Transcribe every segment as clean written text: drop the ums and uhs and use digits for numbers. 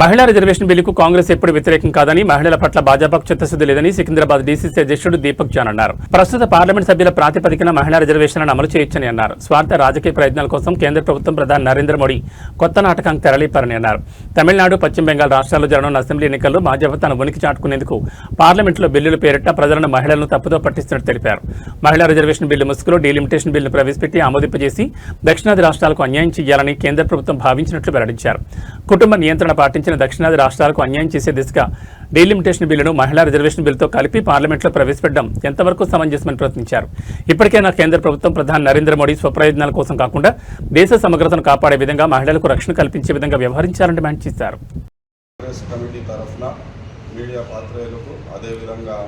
మహిళా రిజర్వేషన్ బిల్లుకు కాంగ్రెస్ ఎప్పుడు వ్యతిరేకం కాదని, మహిళల పట్ల భాజపాకు చిత్తశుద్ధి లేదని సికింద్రాబాద్ డీసీసీ అధ్యక్షుడు దీపక్ జాన్ అన్నారు. ప్రస్తుత పార్లమెంట్ సభ్యుల ప్రాతిపదికన మహిళా రిజర్వేషన్లను అమలు చేయొచ్చని అన్నారు. స్వార్థ రాజకీయ ప్రయత్నాల కోసం కేంద్ర ప్రభుత్వం ప్రధాని నరేంద్ర మోడీ కొత్త నాటకానికి తెరలేపారని అన్నారు. తమిళనాడు, పశ్చిమ బెంగాల్ రాష్ట్రాల్లో జరగనున్న అసెంబ్లీ ఎన్నికల్లో భాజపా తన ఉనికి చాటుకునేందుకు పార్లమెంట్లో బిల్లుల పేరిట ప్రజలను, మహిళలను తప్పుదో పట్టిస్తున్నట్టు తెలిపారు. మహిళా రిజర్వేషన్ బిల్లు ముసుగులో డీలిమిటేషన్ బిల్లును ప్రవేశపెట్టి ఆమోదింపజేసి దక్షిణాది రాష్ట్రాలకు అన్యాయం చేయాలని కేంద్ర ప్రభుత్వం భావించినట్లు వెల్లడించారు. కుటుంబ నియంత్రణ పాటించిన దక్షిణాది రాష్ట్రాలకు అన్యాయం చేసే దిశగా డీలిమిటేషన్ బిల్లును మహిళా రిజర్వేషన్ బిల్లుతో కలిపి పార్లమెంట్లో ప్రవేశపెట్టడం ఎంతవరకు సమంజసమని ప్రశ్నించారు. ఇప్పటికైనా కేంద్ర ప్రభుత్వం ప్రధాని నరేంద్ర మోడీ స్వప్రయోజనాల కోసం కాకుండా దేశ సమగ్రతను కాపాడే విధంగా మహిళలకు రక్షణ కల్పించే విధంగా వ్యవహరించాలని డిమాండ్ చేశారు. కాంగ్రెస్ కమిటీ తరఫున మీడియా పాత్రికేయులకు, అదేవిధంగా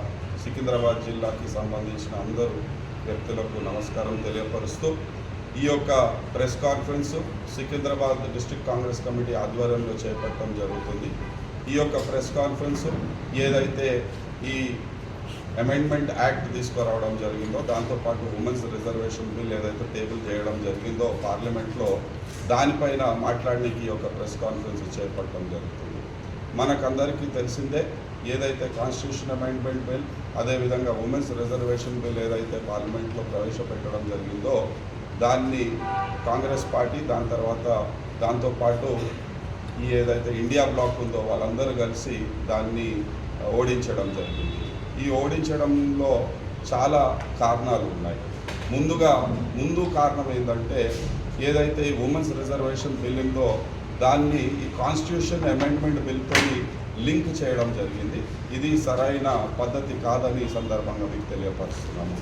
సికింద్రాబాద్ జిల్లాకి సంబంధించిన అందరూ వ్యక్తులకు నమస్కారం తెలియపరుస్తూ ఈ యొక్క press conference Secunderabad district Congress committee ఆధ్వర్యంలో చేపట్టడం జరుగుతుంది. ఈ యొక్క ప్రెస్ కాన్ఫరెన్స్ ఏదైతే ఈ అమెండ్మెంట్ యాక్ట్ తీసుకురావడం జరిగిందో, దాంతోపాటు ఉమెన్స్ రిజర్వేషన్ బిల్ ఏదైతే టేబుల్ చేయడం జరిగిందో పార్లమెంట్లో, దానిపైన మాట్లాడడానికి ఈ యొక్క ప్రెస్ కాన్ఫరెన్స్ చేపట్టడం జరుగుతుంది. మనకందరికీ తెలిసిందే, ఏదైతే కాన్స్టిట్యూషన్ అమెండ్మెంట్ బిల్, అదేవిధంగా ఉమెన్స్ రిజర్వేషన్ బిల్ ఏదైతే పార్లమెంట్లో ప్రవేశపెట్టడం జరిగిందో, దాన్ని కాంగ్రెస్ పార్టీ, దాని తర్వాత దాంతోపాటు ఈ ఏదైతే ఇండియా బ్లాక్ ఉందో వాళ్ళందరూ కలిసి దాన్ని ఓడించడం జరిగింది. ఈ ఓడించడంలో చాలా కారణాలు ఉన్నాయి. ముందు కారణం ఏంటంటే, ఏదైతే ఈ ఉమెన్స్ రిజర్వేషన్ బిల్ ఉందో దాన్ని ఈ కాన్స్టిట్యూషన్ అమెండ్మెంట్ బిల్తో లింక్ చేయడం జరిగింది. ఇది సరైన పద్ధతి కాదని ఈ సందర్భంగా మీకు తెలియపరుస్తున్నాము.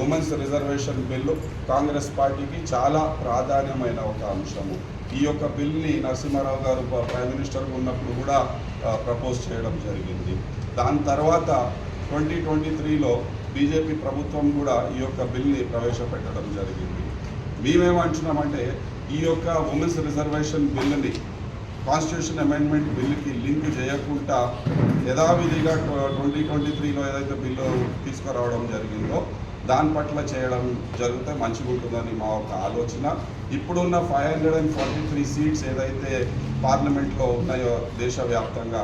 ఉమెన్స్ రిజర్వేషన్ బిల్లు కాంగ్రెస్ పార్టీకి చాలా ప్రాధాన్యమైన ఒక అంశము. ఈ యొక్క బిల్ని నరసింహారావు గారు ప్రైమ్ మినిస్టర్గా ఉన్నప్పుడు కూడా ప్రపోజ్ చేయడం జరిగింది. దాని తర్వాత 2023లో బీజేపీ ప్రభుత్వం కూడా ఈ యొక్క బిల్ని ప్రవేశపెట్టడం జరిగింది. మేమేమంటున్నామంటే, ఈ యొక్క ఉమెన్స్ రిజర్వేషన్ బిల్లుని కాన్స్టిట్యూషన్ అమెండ్మెంట్ బిల్లుకి లింక్ చేయకుండా యథావిధిగా 2023లో ఏదైతే బిల్లు తీసుకురావడం జరిగిందో దాని పట్ల చేయడం జరిగితే మంచిగా ఉంటుందని మా ఒక ఆలోచన. ఇప్పుడున్న 543 సీట్స్ ఏదైతే పార్లమెంట్లో ఉన్నాయో దేశవ్యాప్తంగా,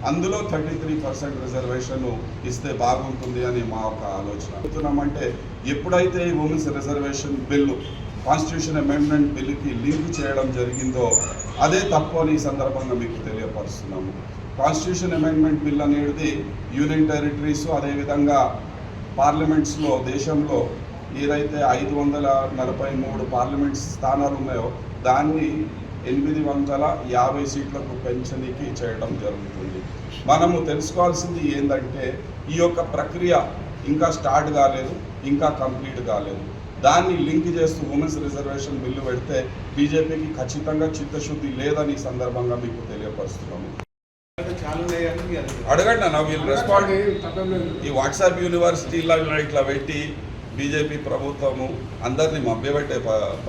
అందులో 33% రిజర్వేషన్ ఇస్తే బాగుంటుంది అని మా ఒక ఆలోచన. చెప్తున్నామంటే, ఎప్పుడైతే ఈ women's reservation bill constitution amendment బిల్లుకి లింక్ చేయడం జరిగిందో అదే తప్పు అని ఈ సందర్భంగా మీకు తెలియపరుస్తున్నాము. కాన్స్టిట్యూషన్ అమెండ్మెంట్ బిల్ అనేది యూనియన్ టెరిటరీస్, అదేవిధంగా పార్లమెంట్స్లో దేశంలో ఏదైతే 543 పార్లమెంట్ స్థానాలు ఉన్నాయో దాన్ని 850 సీట్లకు పెంచడానికి చేయడం జరుగుతుంది. మనము తెలుసుకోవాల్సింది ఏంటంటే, ఈ యొక్క ప్రక్రియ ఇంకా స్టార్ట్ కాలేదు, ఇంకా కంప్లీట్ కాలేదు. దాన్ని లింక్ చేస్తూ ఉమెన్స్ రిజర్వేషన్ బిల్లు పెడితే బీజేపీకి ఖచ్చితంగా చిత్తశుద్ధి లేదని ఈ సందర్భంగా మీకు తెలియపరుస్తున్నాము. అడగండి అన్న, వీళ్ళు రెస్పాండ్. ఈ వాట్సాప్ యూనివర్సిటీలో ఇట్లా పెట్టి బీజేపీ ప్రభుత్వము అందరినీ మభ్యపెట్టే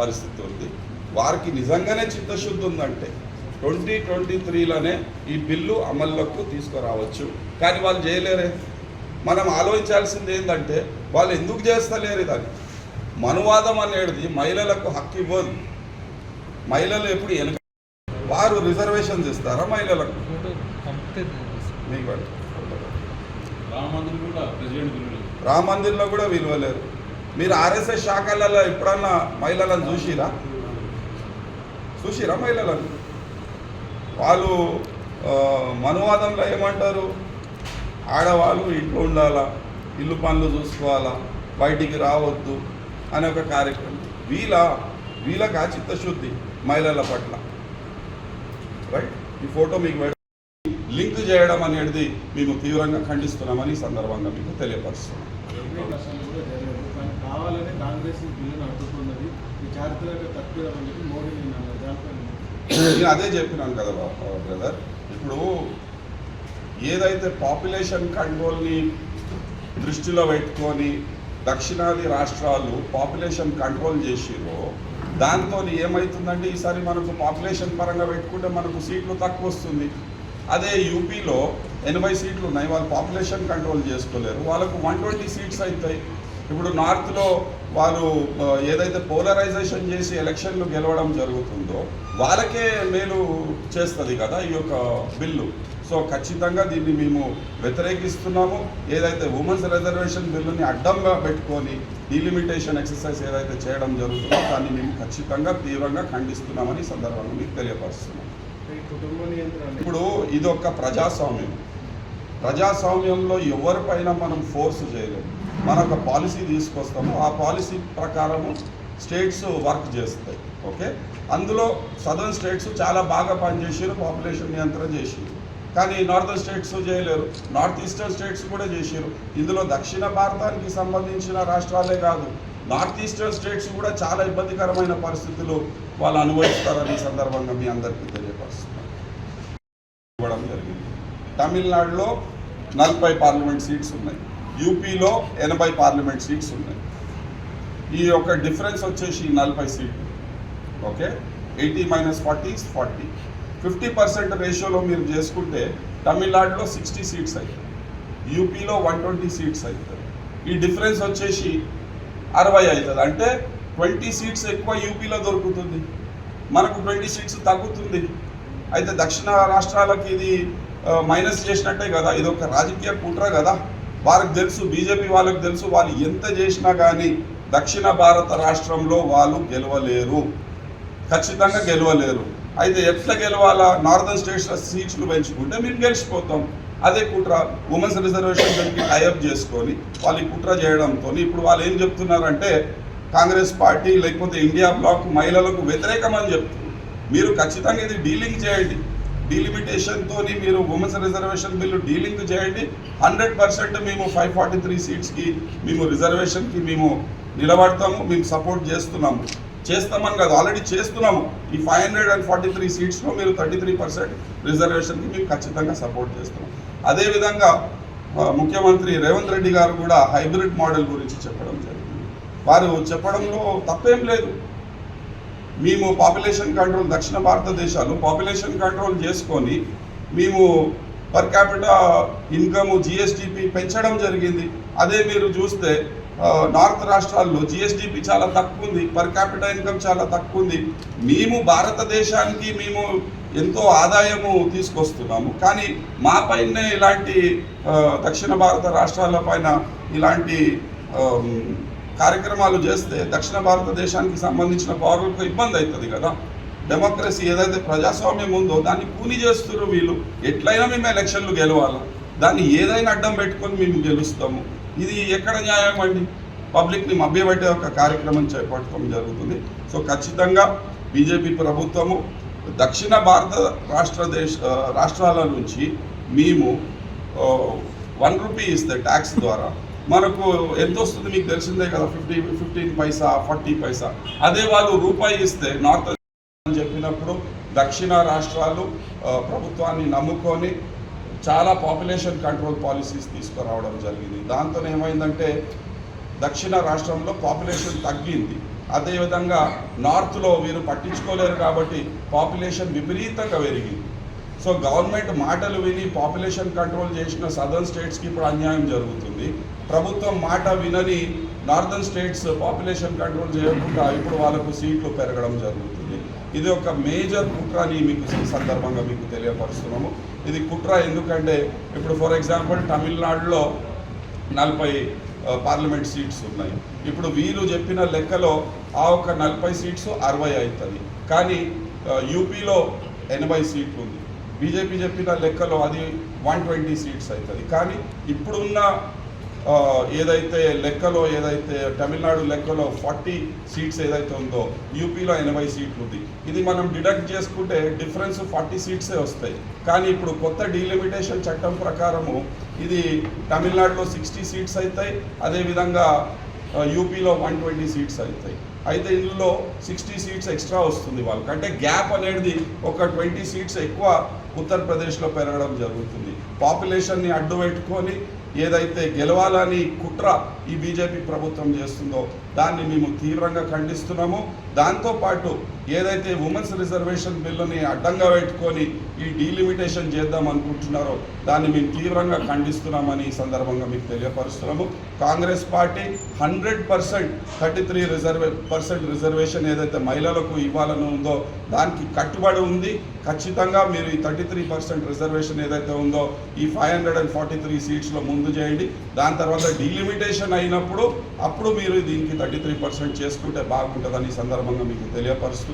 పరిస్థితి ఉంది. వారికి నిజంగానే చిత్తశుద్ధి ఉందంటే 2023లోనే ఈ బిల్లు అమల్లోకి తీసుకురావచ్చు, కానీ వాళ్ళు చేయలేరే. మనం ఆలోచించాల్సింది ఏంటంటే, వాళ్ళు ఎందుకు చేస్తలేరు దాన్ని. మనువాదం అనేది మహిళలకు హక్కు ఇవ్వదు. మహిళలు ఎప్పుడు వెనక, వారు రిజర్వేషన్స్ ఇస్తారా మహిళలకు? రామ మందిర్లో కూడా విలువలేరు. మీరు ఆర్ఎస్ఎస్ శాఖలలో ఎప్పుడన్నా మహిళలను చూసిరా మహిళలను? వాళ్ళు మనువాదంలో ఏమంటారు, ఆడవాళ్ళు ఇంట్లో ఉండాలా, ఇల్లు పనులు చూసుకోవాలా, బయటికి రావద్దు అనే ఒక కార్యక్రమం. వీళ్ళకి ఆ చిత్తశుద్ధి మహిళల పట్ల, రైట్? ఈ ఫోటో మీకు లింక్ చేయడం అనేది మేము తీవ్రంగా ఖండిస్తున్నామని ఈ సందర్భంగా మీకు తెలియపరుస్తున్నాం. నేను అదే చెప్పినాను కదా బ్రదర్. ఇప్పుడు ఏదైతే పాపులేషన్ కంట్రోల్ని దృష్టిలో పెట్టుకొని దక్షిణాది రాష్ట్రాలు పాపులేషన్ కంట్రోల్ చేసిరో, దాంతో ఏమవుతుందంటే ఈసారి మనకు పాపులేషన్ పరంగా పెట్టుకుంటే మనకు సీట్లు తక్కువ వస్తుంది. అదే యూపీలో 80 సీట్లు ఉన్నాయి, వాళ్ళు పాపులేషన్ కంట్రోల్ చేసుకోలేరు, వాళ్ళకు 120 సీట్స్ అవుతాయి. ఇప్పుడు నార్త్లో వాళ్ళు ఏదైతే పోలరైజేషన్ చేసి ఎలక్షన్లు గెలవడం జరుగుతుందో వాళ్ళకే మేలు చేస్తుంది కదా ఈ యొక్క బిల్లు. సో ఖచ్చితంగా దీన్ని మేము వ్యతిరేకిస్తున్నాము. ఏదైతే ఉమెన్స్ రిజర్వేషన్ బిల్లుని అడ్డంగా పెట్టుకొని డీలిమిటేషన్ ఎక్సర్సైజ్ ఏదైతే చేయడం జరుగుతుందో దాన్ని మేము ఖచ్చితంగా తీవ్రంగా ఖండిస్తున్నామని ఈ సందర్భంగా మీకు తెలియపరుస్తున్నాం. ఇప్పుడు ఇది ఒక ప్రజాస్వామ్యంలో ఎవరిపైన మనం ఫోర్స్ చేయలేము. మనం ఒక పాలసీ తీసుకొస్తాము, ఆ పాలసీ ప్రకారము స్టేట్స్ వర్క్ చేస్తాయి. ఓకే, అందులో సదర్న్ స్టేట్స్ చాలా బాగా పనిచేసారు, పాపులేషన్ నియంత్రణ చేసారు. కానీ నార్థన్ స్టేట్స్ చేయలేరు, నార్త్ ఈస్టర్న్ స్టేట్స్ కూడా చేసారు. ఇందులో దక్షిణ భారతానికి సంబంధించిన రాష్ట్రాలే కాదు, నార్త్ ఈస్టర్న్ స్టేట్స్ కూడా చాలా ఇబ్బందికరమైన పరిస్థితులు వాళ్ళు అనుభవిస్తారని ఈ సందర్భంగా మీ అందరికీ తెలియపరుస్తున్నారు. ఇవ్వడం జరిగింది. తమిళనాడులో 40 పార్లమెంట్ సీట్స్ ఉన్నాయి, యూపీలో 80 పార్లమెంట్ సీట్స్ ఉన్నాయి. ఈ యొక్క డిఫరెన్స్ వచ్చేసి 40 సీట్లు. ఓకే, 80 - 40 50% రేషియోలో మీరు చేసుకుంటే తమిళనాడులో 60 సీట్స్ అవుతాయి, యూపీలో 120 సీట్స్ అవుతాయి. ఈ డిఫరెన్స్ వచ్చేసి 60 అవుతుంది. అంటే 20 సీట్స్ ఎక్కువ యూపీలో దొరుకుతుంది, మనకు 20 సీట్స్ తగ్గుతుంది. అయితే దక్షిణ రాష్ట్రాలకి ఇది మైనస్ చేసినట్టే కదా, ఇది ఒక రాజకీయ కుట్ర కదా. వాళ్ళకి తెలుసు, బీజేపీ వాళ్ళకి తెలుసు, వాళ్ళు ఎంత చేసినా కానీ దక్షిణ భారత రాష్ట్రంలో వాళ్ళు గెలవలేరు, ఖచ్చితంగా గెలవలేరు. అయితే ఎట్లా గెలవాలా, నార్థన్ స్టేట్స్లో సీట్స్లు పెంచుకుంటే మేము గెలిచిపోతాం. అదే కుట్ర ఉమెన్స్ రిజర్వేషన్ బిల్కి టైఅప్ చేసుకొని వాళ్ళు కుట్ర చేయడంతో ఇప్పుడు వాళ్ళు ఏం చెప్తున్నారంటే కాంగ్రెస్ పార్టీ లేకపోతే ఇండియా బ్లాక్ మహిళలకు వ్యతిరేకమని చెప్తున్నారు. మీరు ఖచ్చితంగా ఇది డీలింగ్ చేయండి, డీలిమిటేషన్తో మీరు ఉమెన్స్ రిజర్వేషన్ బిల్లు డీలింగ్ చేయండి. 100% మేము 543 సీట్స్కి మేము రిజర్వేషన్కి మేము నిలబడతాము, మేము సపోర్ట్ చేస్తామని కాదు, ఆల్రెడీ చేస్తున్నాము. ఈ 543 సీట్స్లో మీరు 33% రిజర్వేషన్కి మేము ఖచ్చితంగా సపోర్ట్ చేస్తున్నాం. అదేవిధంగా ముఖ్యమంత్రి రేవంత్ రెడ్డి గారు కూడా హైబ్రిడ్ మోడల్ గురించి చెప్పడం జరిగింది. వారు చెప్పడంలో తప్పేం లేదు. మేము పాపులేషన్ కంట్రోల్, దక్షిణ భారతదేశాలు పాపులేషన్ కంట్రోల్ చేసుకొని మేము పర్ క్యాపిటా ఇన్కమ్ జిఎస్డిపి పెంచడం జరిగింది. అదే మీరు చూస్తే నార్త్ రాష్ట్రాల్లో జిఎస్డిపి చాలా తక్కువ ఉంది, పర్ క్యాపిటా ఇన్కమ్ చాలా తక్కువ ఉంది. మేము భారతదేశానికి మేము ఎంతో ఆదాయము తీసుకొస్తున్నాము, కానీ మా పైన ఇలాంటి దక్షిణ భారత రాష్ట్రాల పైన ఇలాంటి కార్యక్రమాలు చేస్తే దక్షిణ భారతదేశానికి సంబంధించిన పౌరులకు ఇబ్బంది అవుతుంది కదా. డెమోక్రసీ ఏదైతే ప్రజాస్వామ్యం ఉందో దాన్ని కూని చేస్తున్నారు వీళ్ళు. ఎట్లయినా మేము ఎలక్షన్లు గెలవాలి, దాన్ని ఏదైనా అడ్డం పెట్టుకొని మేము గెలుస్తాము. ఇది ఎక్కడ న్యాయం అండి? పబ్లిక్ని మభ్యపెట్టే ఒక కార్యక్రమం చేపట్టడం జరుగుతుంది. సో ఖచ్చితంగా బీజేపీ ప్రభుత్వము దక్షిణ భారత రాష్ట్రాల నుంచి మేము 1 రూపీ ఇస్తే ట్యాక్స్ ద్వారా మనకు ఎంత వస్తుంది మీకు తెలిసిందే కదా, 15 పైసా 40 పైసా. అదే వాళ్ళు రూపాయి ఇస్తే నార్త్ అని చెప్పినప్పుడు దక్షిణ రాష్ట్రాలు ప్రభుత్వాన్ని నమ్ముకొని చాలా పాపులేషన్ కంట్రోల్ పాలసీస్ తీసుకురావడం జరిగింది. దాంతో ఏమైందంటే దక్షిణ రాష్ట్రంలో పాపులేషన్ తగ్గింది. అదేవిధంగా నార్త్లో వీరు పట్టించుకోలేరు కాబట్టి పాపులేషన్ విపరీతంగా పెరిగింది. సో గవర్నమెంట్ మాటలు విని పాపులేషన్ కంట్రోల్ చేసిన సదర్న్ స్టేట్స్కి ఇప్పుడు అన్యాయం జరుగుతుంది. ప్రభుత్వం మాట వినని నార్థన్ స్టేట్స్ పాపులేషన్ కంట్రోల్ చేయకుండా ఇప్పుడు వాళ్ళకు సీట్లు పెరగడం జరుగుతుంది. ఇది ఒక మేజర్ కుట్ర అని మీకు ఈ సందర్భంగా మీకు తెలియపరుస్తున్నాము. ఇది కుట్ర ఎందుకంటే ఇప్పుడు ఫర్ ఎగ్జాంపుల్ తమిళనాడులో 40 పార్లమెంట్ సీట్స్ ఉన్నాయి. ఇప్పుడు వీరు చెప్పిన లెక్కలో ఆ ఒక 40 సీట్స్ 60 అవుతుంది, కానీ యూపీలో 80 సీట్లు ఉంది. బీజేపీ చెప్పిన లెక్కలో అది 120 సీట్స్ అవుతుంది. కానీ ఇప్పుడున్న ఏదైతే తమిళనాడు లెక్కలో 40 సీట్స్ ఏదైతే ఉందో యూపీలో 80 సీట్లు ఉంది. ఇది మనం డిడక్ట్ చేసుకుంటే డిఫరెన్స్ 40 సీట్సే వస్తాయి. కానీ ఇప్పుడు కొత్త డీలిమిటేషన్ చట్టం ప్రకారము ఇది తమిళనాడులో 60 సీట్స్ అవుతాయి, అదేవిధంగా యూపీలో 120 సీట్స్ అవుతాయి. అయితే ఇందులో 60 సీట్స్ ఎక్స్ట్రా వస్తుంది వాళ్ళకి. అంటే గ్యాప్ అనేది ఒక 20 సీట్స్ ఎక్కువ ఉత్తరప్రదేశ్లో పెరగడం జరుగుతుంది. పాపులేషన్ని అడ్డు పెట్టుకొని ఏదైతే గెలవాలని కుట్ర ఈ బీజేపీ ప్రభుత్వం చేస్తుందో దాన్ని మేము తీవ్రంగా ఖండిస్తున్నాము. దాంతోపాటు ఏదైతే ఉమెన్స్ రిజర్వేషన్ బిల్లుని అడ్డంగా పెట్టుకొని ఈ డీలిమిటేషన్ చేద్దాం అనుకుంటున్నారో దాన్ని మేము తీవ్రంగా ఖండిస్తున్నామని ఈ సందర్భంగా మీకు తెలియపరుస్తున్నాము. కాంగ్రెస్ పార్టీ 100% 33% రిజర్వేషన్ ఏదైతే మహిళలకు ఇవ్వాలని ఉందో దానికి కట్టుబడి ఉంది. ఖచ్చితంగా మీరు ఈ 33% రిజర్వేషన్ ఏదైతే ఉందో ఈ 543 సీట్స్లో ముందు చేయండి. దాని తర్వాత డీలిమిటేషన్ అయినప్పుడు అప్పుడు మీరు దీనికి 33% చేసుకుంటే బాగుంటుందని ఈ సందర్భంగా మీకు తెలియపరుస్తూ